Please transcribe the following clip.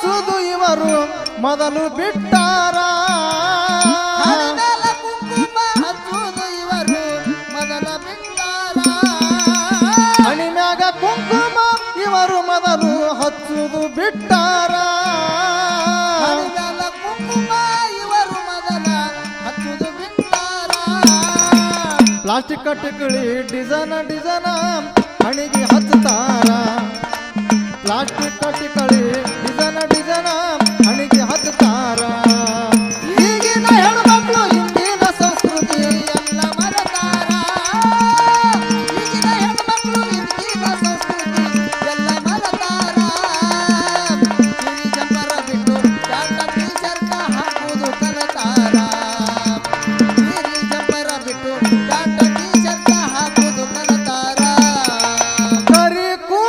ಹಚ್ಚುದು ಇವರು ಮೊದಲು ಬಿಟ್ಟಾರ ಕುಂಕುಮ ಹಚ್ಚುದು ಇವರು ಮೊದಲ ಬಿಟ್ಟಾರ ಹಣಿಮ್ಯಾಗ ಕುಂಕುಮ ಇವರು ಮೊದಲು ಹಚ್ಚುದು ಬಿಟ್ಟಾರ ಕುಂಕುಮ ಇವರು ಮೊದಲ ಹಚ್ಚುದು ಬಿಟ್ಟಾರ ಪ್ಲಾಸ್ಟಿಕ್ ಕಟ್ಟುಕಳಿ ಡಿಸೈನ ಹಣಿಗೆ ಹಚ್ಚುತ್ತಾರ